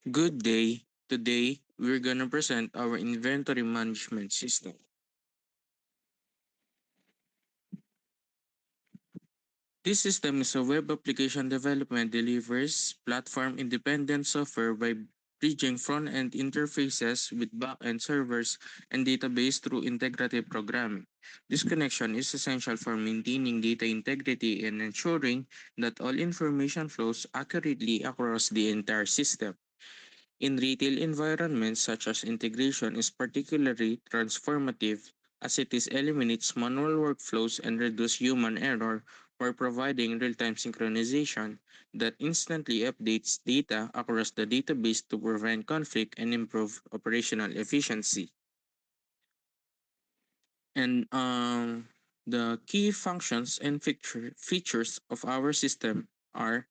Good day. Today, we're gonna present our inventory management system. This system is a web application development delivers platform-independent software by bridging front-end interfaces with back-end servers and database through integrative programming. This connection is essential for maintaining data integrity and ensuring that all information flows accurately across the entire system. In retail environments such as integration is particularly transformative as it is eliminates manual workflows and reduce human error by providing real-time synchronization that instantly updates data across the database to prevent conflict and improve operational efficiency. And the key functions and features of our system are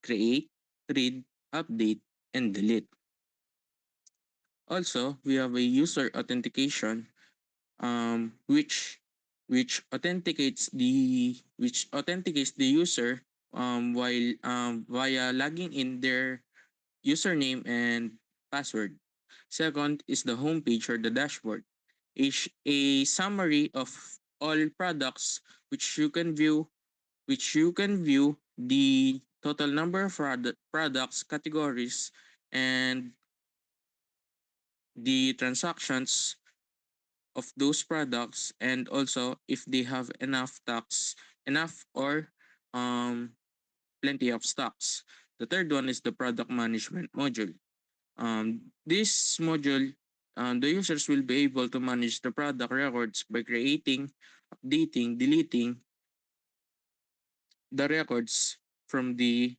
create, read, update, and delete. Also, we have a user authentication, which authenticates the user while via logging in their username and password. Second is the homepage or the dashboard, a summary of all products which you can view the total number of products categories and the transactions of those products, and also if they have enough or um plenty of stocks. The third one is the product management module. This module, the users will be able to manage the product records by creating, updating, deleting the records from the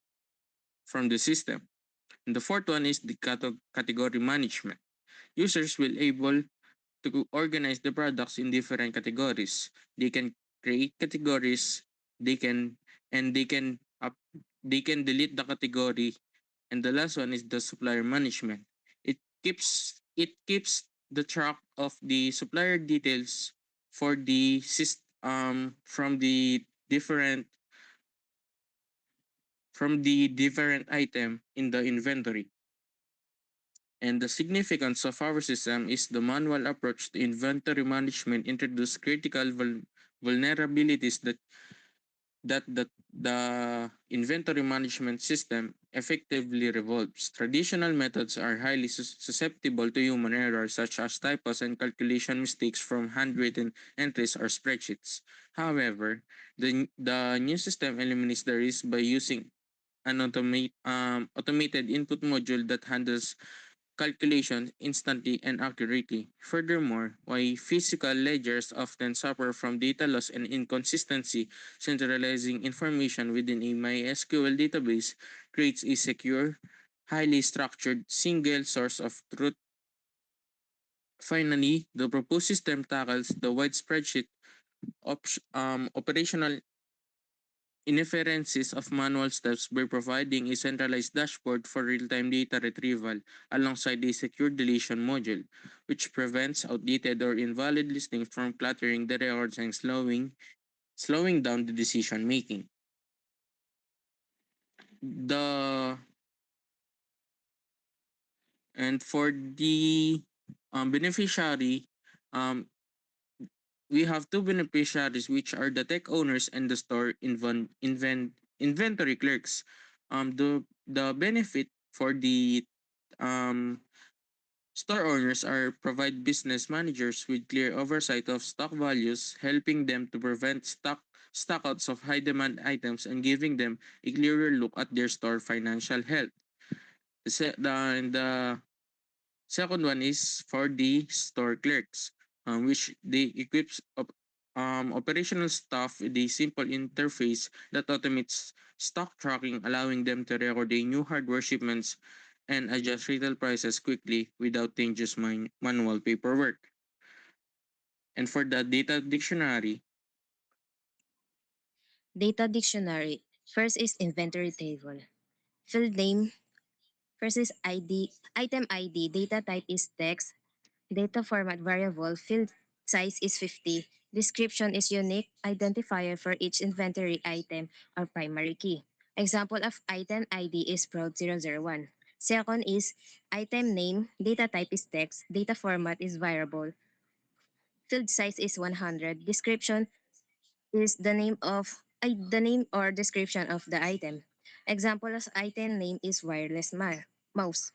system. And the fourth one is the category management. Users will able to organize the products in different categories. They can create categories, they can and they can delete the category, and the last one is the supplier management. It keeps the track of the supplier details for the from the different item in the inventory. And the significance of our system is the manual approach to inventory management introduced critical vulnerabilities that the inventory management system effectively revolves. Traditional methods are highly susceptible to human error, such as typos and calculation mistakes from handwritten entries or spreadsheets. However, the new system eliminates the risk by using an automated input module that handles calculations instantly and accurately. Furthermore, while physical ledgers often suffer from data loss and inconsistency, centralizing information within a MySQL database creates a secure, highly structured single source of truth. Finally, the proposed system tackles the widespread operational inferences of manual steps by providing a centralized dashboard for real-time data retrieval alongside a secure deletion module, which prevents outdated or invalid listings from cluttering the records and slowing down the decision making. The and for the beneficiary, um, we have two beneficiaries, which are the tech owners and the store inventory clerks. The benefit for the um, store owners are provide business managers with clear oversight of stock values, helping them to prevent stockouts of high demand items and giving them a clearer look at their store financial health. The second one is for the store clerks, which they equips operational staff with a simple interface that automates stock tracking, allowing them to record a new hardware shipments and adjust retail prices quickly without tedious manual paperwork. And for the data dictionary, Data dictionary. First is inventory table. Field name. First is ID. Item ID. Data type is text. Data format variable. Field size is 50. Description is unique identifier for each inventory item or primary key. Example of item ID is prod 001. Second is item name, data type is text, data format is variable, field size is 100, description is the name or description of the item. Example of item name is mouse.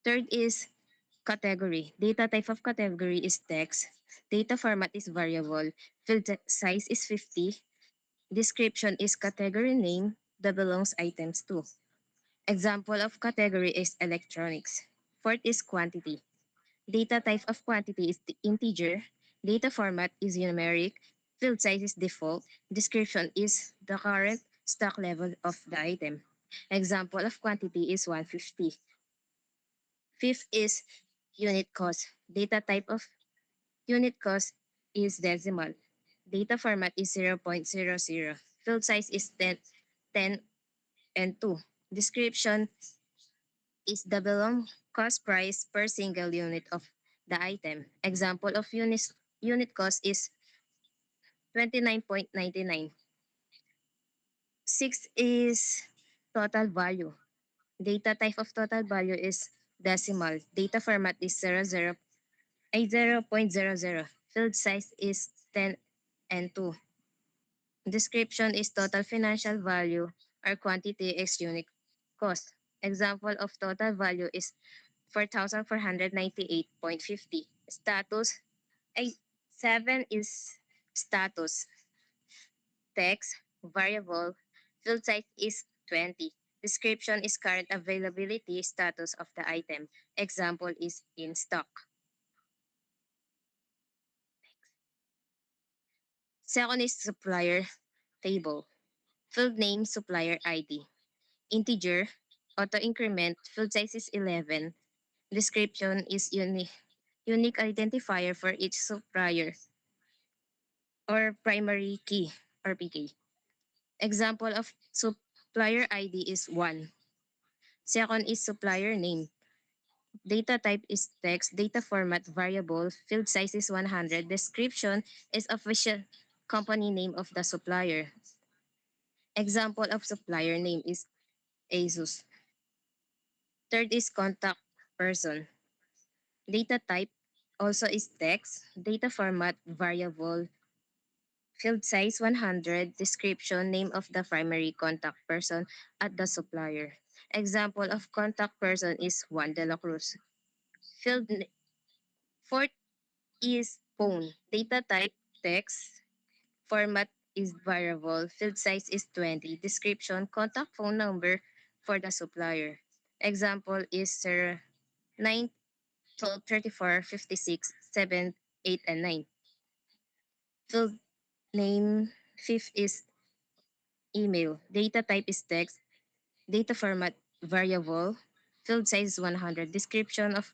Third is category. Data type of category is text. Data format is variable. Field size is 50. Description is category name that belongs items to. Example of category is electronics. Fourth is quantity. Data type of quantity is the integer. Data format is numeric. Field size is default. Description is the current stock level of the item. Example of quantity is 150. Fifth is unit cost. Data type of unit cost is decimal. Data format is 0.00. Field size is 10 and 2. Description is the belong cost price per single unit of the item. Example of unit cost is 29.99. Six is total value. Data type of total value is decimal. Data format is 0.00. Field size is 10 and 2. Description is total financial value or quantity x unit cost. Example of total value is 4,498.50. Status, ay, 7 is status. Text, variable, field size is 20. Description is current availability status of the item. Example is in stock. Second is supplier table. Field name, supplier ID. Integer, auto increment, field size is 11. Description is unique identifier for each supplier or primary key or PK. Example of supplier ID is 1. Second is supplier name. Data type is text, data format variable, field size is 100, description is official company name of the supplier. Example of supplier name is ASUS. Third is contact person. Data type also is text, data format variable, field size 100, description, name of the primary contact person at the supplier. Example of contact person is Juan de la Cruz. Fourth is phone. Data type text, format is variable, field size is 20, description, contact phone number for the supplier. Example is 9 12 34 56 7 8 and 9. Field name, fifth is email. Data type is text. Data format variable. Field size is 100. Description of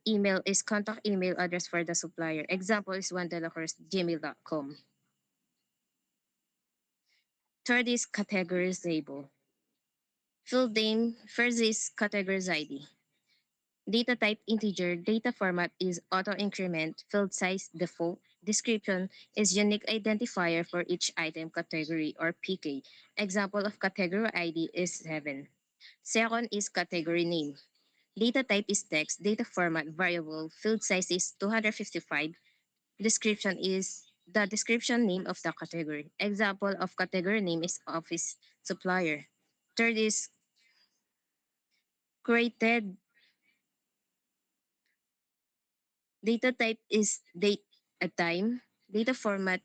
email is contact email address for the supplier. Example is gmail.com. Third is categories label. Field name, first is categories ID. Data type integer, data format is auto increment, field size default, description is unique identifier for each item category or PK. Example of category ID is 7. Second is category name. Data type is text, data format variable, field size is 255, description is the description name of the category. Example of category name is office supplier. Third is created. Data type is date at time. Data format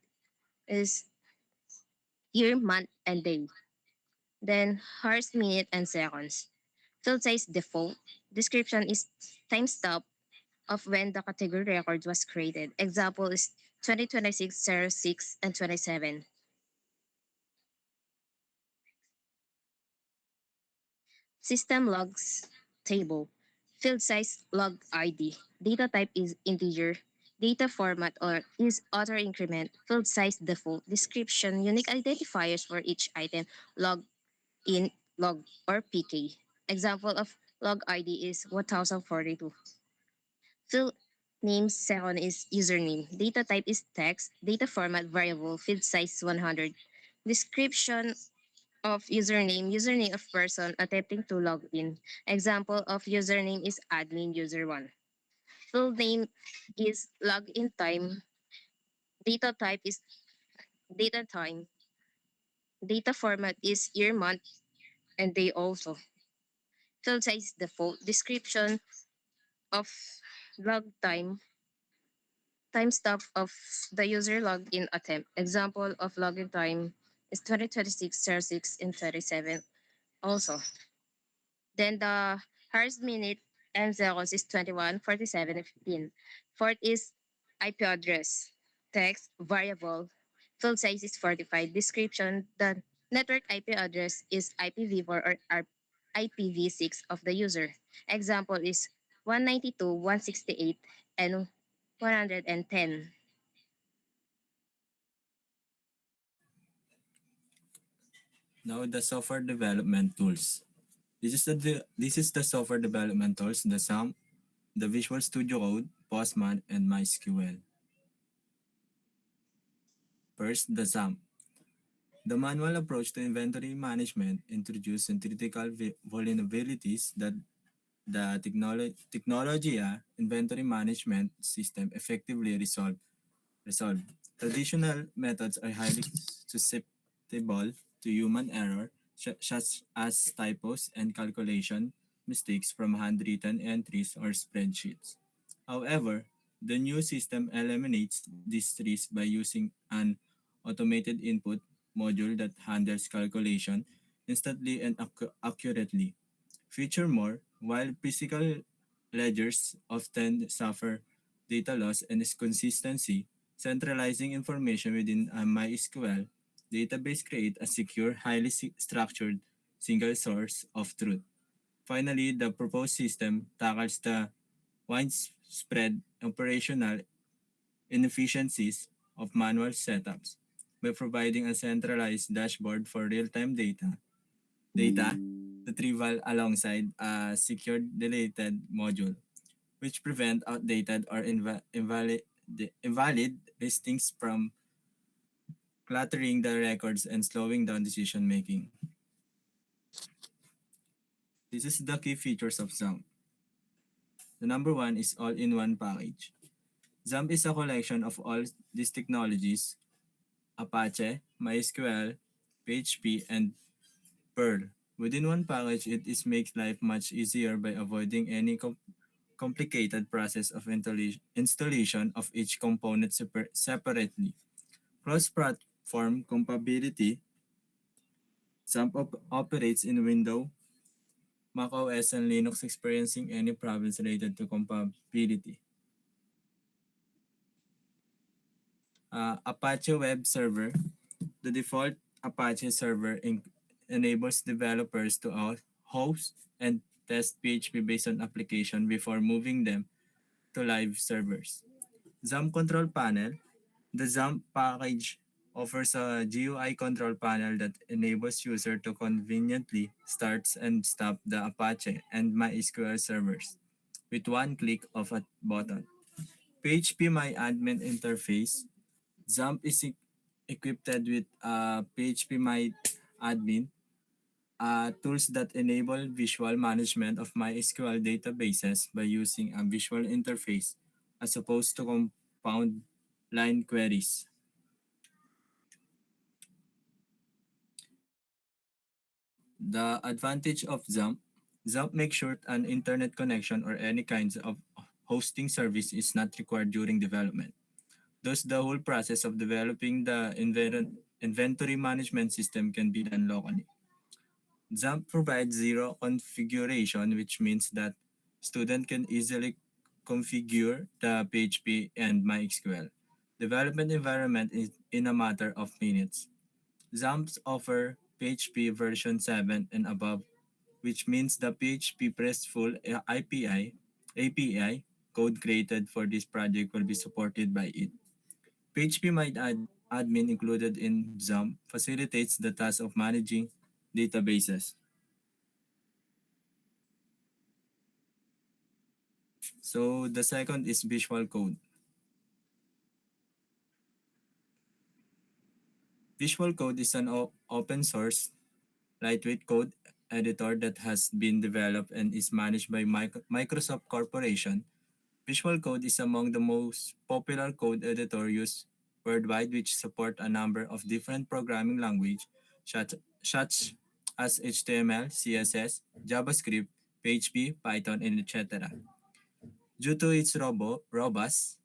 is year, month, and day. Then hours, minute, and seconds. Field size default. Description is timestamp of when the category record was created. Example is 2026 06 and 27. System logs table. Field size log ID. Data type is integer. Data format or is auto increment. Field size default. Description unique identifiers for each item. Log in, log, or PK. Example of log ID is 1042. Field name second is username. Data type is text. Data format variable. Field size 100. Description of username, username of person attempting to log in. Example of username is admin user 1. Full name is login time. Data type is data time. Data format is year, month, and day also. Field size default. Description of log time. Timestamp of the user login attempt. Example of login time is 2026 and 37 also. Then the first minute and seconds is 21, 47, and 15. Fourth is IP address, text, variable. Field size is 45. Description, the network IP address is IPv4 or IPv6 of the user. Example is 192, 168, and 110. Now the software development tools. This is the software development tools, the SAM, the Visual Studio Code, Postman, and MySQL. First, the SAM. The manual approach to inventory management introduced critical vulnerabilities that the Technologia inventory management system effectively resolve. Traditional methods are highly susceptible to human error, such as typos and calculation mistakes from handwritten entries or spreadsheets. However, the new system eliminates these risks by using an automated input module that handles calculation instantly and accurately. Furthermore, while physical ledgers often suffer data loss and inconsistency, centralizing information within a MySQL database creates a secure, highly structured single source of truth. Finally, the proposed system tackles the widespread operational inefficiencies of manual setups by providing a centralized dashboard for real-time data retrieval alongside a secure deleted module, which prevent outdated or invalid listings from cluttering the records and slowing down decision making. This is the key features of XAMPP. The number one is all-in-one package. XAMPP is a collection of all these technologies: Apache, MySQL, PHP, and Perl. Within one package, it is makes life much easier by avoiding any complicated process of installation of each component separately. Cross-platform compatibility. XAMPP operates in Windows, macOS, and Linux, experiencing any problems related to compatibility. Apache Web Server. The default Apache server enables developers to host and test PHP based on application before moving them to live servers. XAMPP Control Panel. The XAMPP package offers a GUI control panel that enables user to conveniently start and stop the Apache and MySQL servers with one click of a button. PHP My Admin interface. XAMPP is equipped with PHP My Admin, tools that enable visual management of MySQL databases by using a visual interface as opposed to compound line queries. The advantage of XAMPP. XAMPP makes sure an internet connection or any kinds of hosting service is not required during development. Thus, the whole process of developing the inventory management system can be done locally. XAMPP provides zero configuration, which means that student can easily configure the PHP and MySQL development environment in a matter of minutes. XAMPPs offer PHP version 7 and above, which means the PHP RESTful API code created for this project will be supported by it. PHP Admin included in XAMPP facilitates the task of managing databases. So the second is Visual Code. Visual Code is an open source lightweight code editor that has been developed and is managed by Microsoft Corporation. Visual Code is among the most popular code editor used worldwide, which support a number of different programming language such as HTML, CSS, JavaScript, PHP, Python, and etc. Due to its robust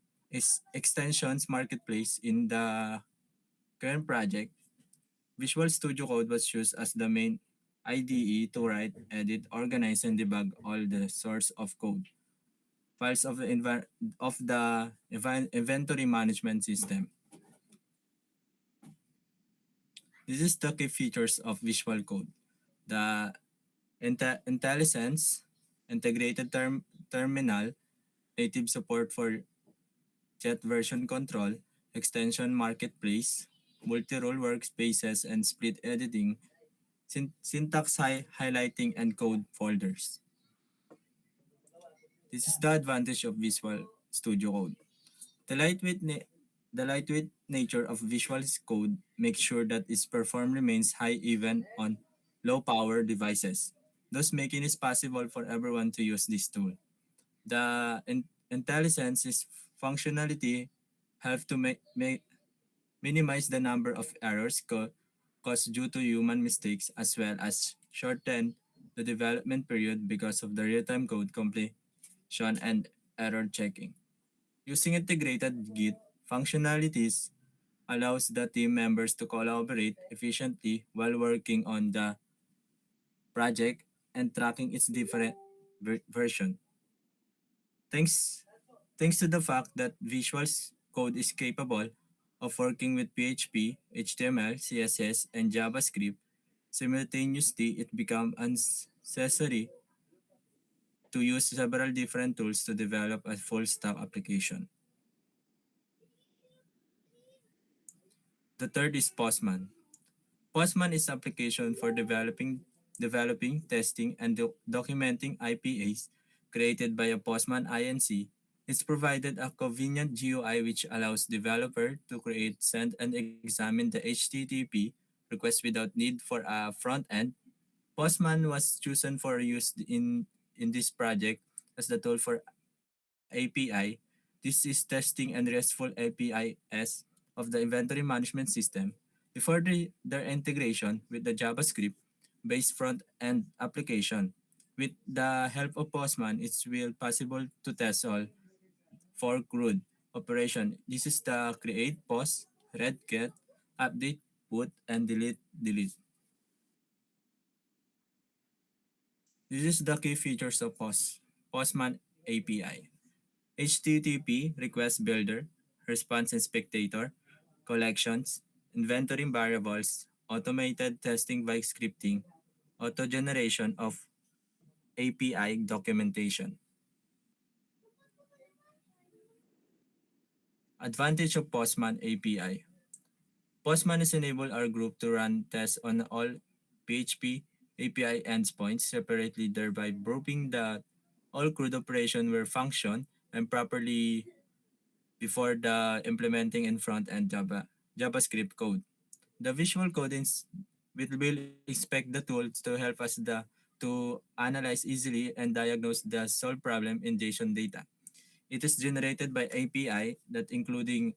extensions marketplace in the current project, Visual Studio Code was used as the main IDE to write, edit, organize, and debug all the source of code files of the inventory management system. This is the key features of Visual Code. The IntelliSense integrated terminal, native support for jet version control, extension marketplace, multi-role workspaces, and split editing, syntax highlighting, and code folders. This is the advantage of Visual Studio Code. The lightweight, the lightweight nature of Visual Code makes sure that its performance remains high even on low-power devices, thus making it possible for everyone to use this tool. The IntelliSense's functionality have to minimize the number of errors caused due to human mistakes as well as shorten the development period because of the real-time code completion and error checking. Using integrated Git functionalities allows the team members to collaborate efficiently while working on the project and tracking its different version. Thanks, thanks to the fact that Visual Code is capable of working with PHP, HTML, CSS, and JavaScript simultaneously, it becomes unnecessary to use several different tools to develop a full stack application. The third is Postman. Postman is application for developing, testing, and documenting IPAs created by a Postman INC. It's provided a convenient GUI which allows developer to create, send, and examine the HTTP request without need for a front end. Postman was chosen for use in this project as the tool for API. This is testing and RESTful APIs of the inventory management system before their integration with the JavaScript based front end application. With the help of Postman, it's will possible to test all for CRUD operation. This is the create, post, read, get, update, put, and delete. This is the key features of Postman API. HTTP request builder, response and spectator, collections, inventory variables, automated testing by scripting, auto generation of API documentation. Advantage of Postman API. Postman has enabled our group to run tests on all PHP API endpoints separately, thereby proving that all CRUD operation were function and properly before the implementing in front-end JavaScript code. The visual codings will expect the tools to help us to analyze easily and diagnose the solved problem in JSON data. It is generated by API that including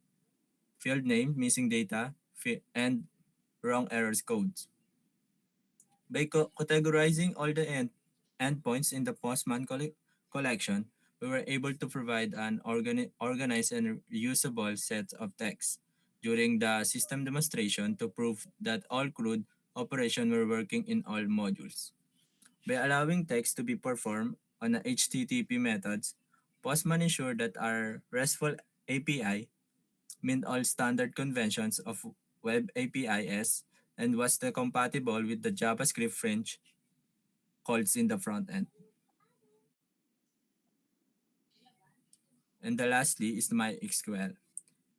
field name, missing data, and wrong errors codes. By categorizing all the endpoints in the Postman collection, we were able to provide an organized and reusable set of text during the system demonstration to prove that all CRUD operations were working in all modules. By allowing text to be performed on the HTTP methods, Postman ensured that our RESTful API meet all standard conventions of Web APIs and was compatible with the JavaScript French calls in the front end. And the lastly is MySQL.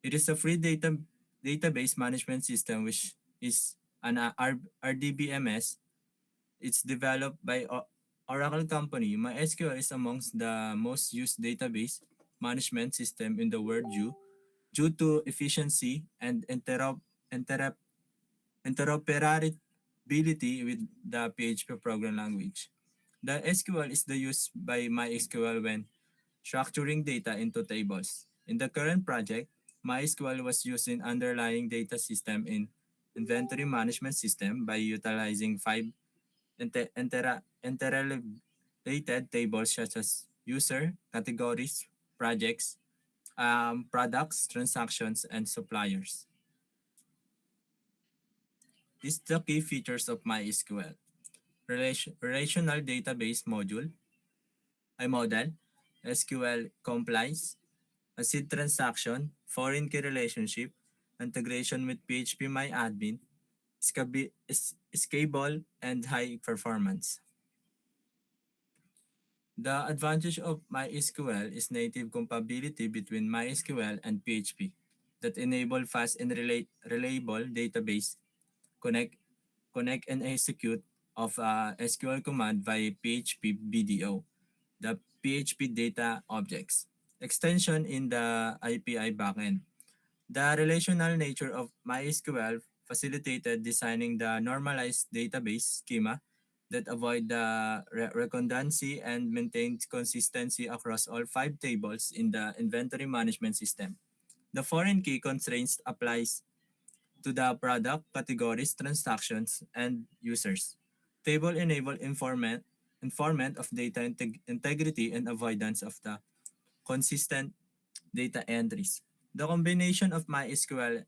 It is a free database management system which is an RDBMS. It's developed by Oracle Company. MySQL is amongst the most used database management system in the world due to efficiency and interoperability compatibility with the PHP program language. The SQL is the use by MySQL when structuring data into tables. In the current project, MySQL was used in underlying data system in inventory management system by utilizing five interrelated tables such as user, categories, projects, products, transactions, and suppliers. These are the key features of MySQL. Relational database model, SQL complies, a seed transaction, foreign key relationship, integration with PHP MyAdmin, scalable, and high performance. The advantage of MySQL is native compatibility between MySQL and PHP that enable fast and reliable database connect connect and execute of SQL command via PHP BDO, the PHP data objects. Extension in the API backend. The relational nature of MySQL facilitated designing the normalized database schema that avoid the redundancy and maintains consistency across all five tables in the inventory management system. The foreign key constraints applies to the product, categories, transactions, and users. Table enable informant of data integrity and avoidance of the consistent data entries. The combination of MySQL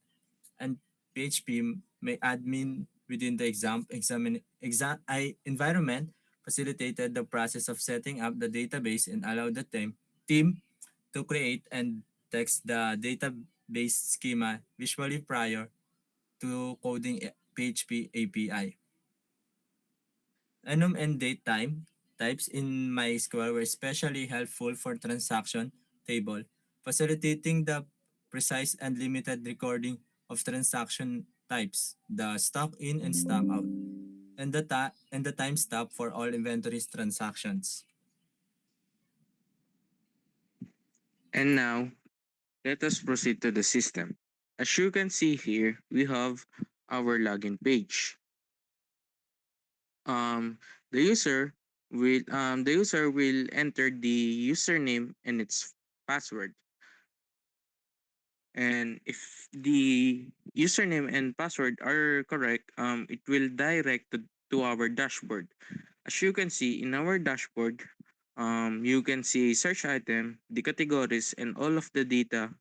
and PHP may admin within the environment facilitated the process of setting up the database and allowed the team to create and text the database schema visually prior to coding PHP API. Enum and date time types in MySQL were especially helpful for transaction table, facilitating the precise and limited recording of transaction types, the stock in and stock out, and the time stop for all inventories transactions. And now, let us proceed to the system. As you can see here, we have our login page. Um, the user will enter the username and its password. And if the username and password are correct, it will direct to our dashboard. As you can see in our dashboard, you can see search item, the categories, and all of the data,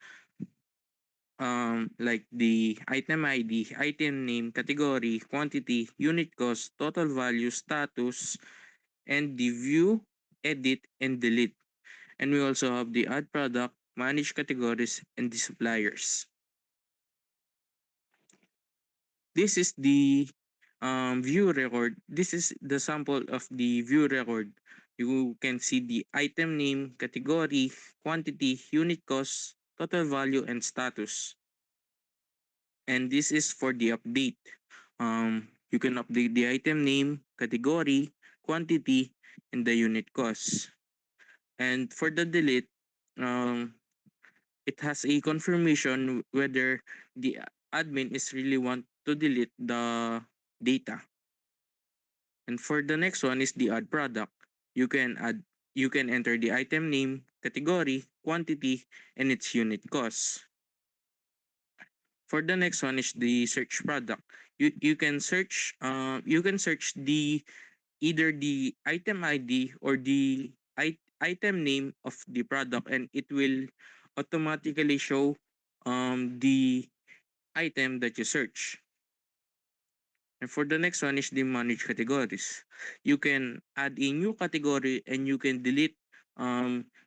like the item ID, item name, category, quantity, unit cost, total value, status, and the view, edit, and delete. And we also have the add product, manage categories, and the suppliers. This is the view record. This is the sample of the view record. You can see the item name, category, quantity, unit cost, total value, and status. And this is for the update. You can update the item name, category, quantity, and the unit cost. And for the delete, um, it has a confirmation whether the admin is really want to delete the data. And for the next one is the add product. You can enter the item name, category, quantity, and its unit cost. For the next one is the search product. You can search the either the item ID or the item name of the product, and it will automatically show the item that you search. And for the next one is the manage categories. You can add a new category and you can delete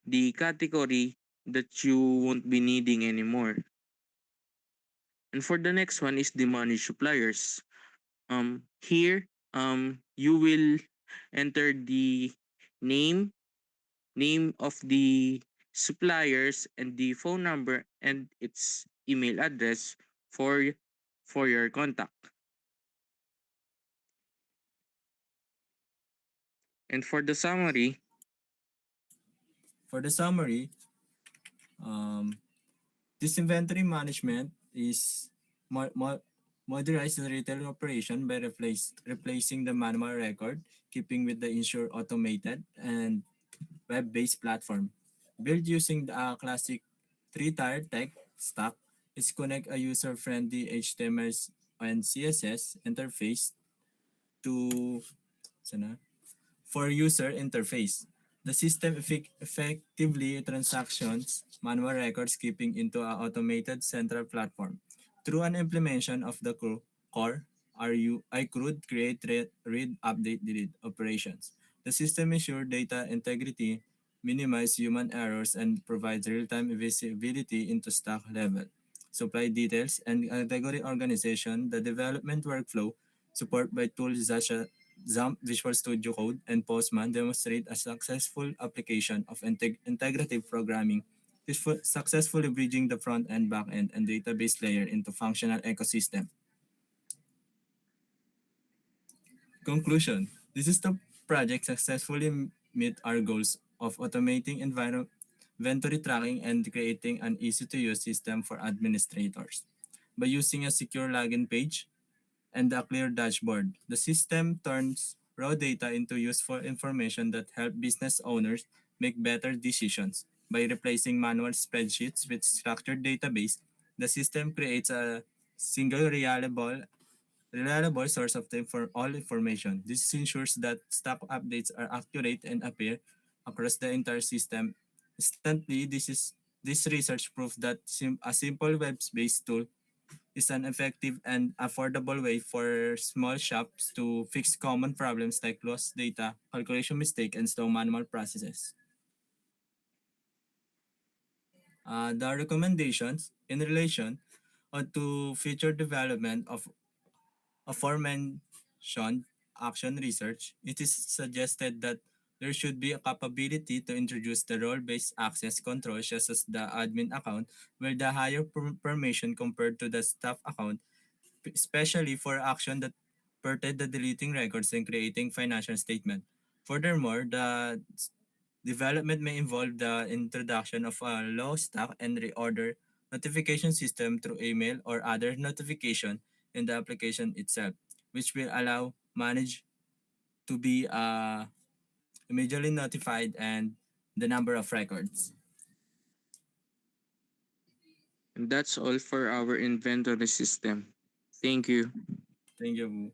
the category that you won't be needing anymore. And for the next one is the manage suppliers. Here you will enter the name name of the suppliers and the phone number and its email address for your contact. And for the summary, For the summary, um, this inventory management is Modernized the retail operation by replacing the manual record, keeping with the ensure automated and web-based platform. Built using the classic three-tier tech stack, is connect a user-friendly HTML and CSS interface to sana, for user interface. The system effectively transactions manual records keeping into an automated central platform. Through an implementation of the core iCRUD create, read, update, delete operations. The system ensures data integrity, minimize human errors, and provides real-time visibility into stock level, supply details, and category organization. The development workflow support by tools such as XAMPP, Visual Studio Code, and Postman demonstrate a successful application of integrative programming, successfully bridging the front end, back end, and database layer into functional ecosystem. Conclusion: this is the project successfully meet our goals of automating inventory tracking and creating an easy-to-use system for administrators. By using a secure login page, and a clear dashboard. The system turns raw data into useful information that help business owners make better decisions. By replacing manual spreadsheets with structured database, the system creates a single reliable source of all information. This ensures that stock updates are accurate and appear across the entire system instantly. This research proves that a simple web-based tool is an effective and affordable way for small shops to fix common problems like lost data, calculation mistake, and slow manual processes. The recommendations in relation to future development of aforementioned action research, it is suggested that there should be a capability to introduce the role-based access control such as the admin account where the higher permission compared to the staff account, especially for action that pertain the deleting records and creating financial statement. Furthermore, the development may involve the introduction of a low stack and reorder notification system through email or other notification in the application itself, which will allow manage to be immediately notified and the number of records. And that's all for our inventory system. Thank you. Thank you.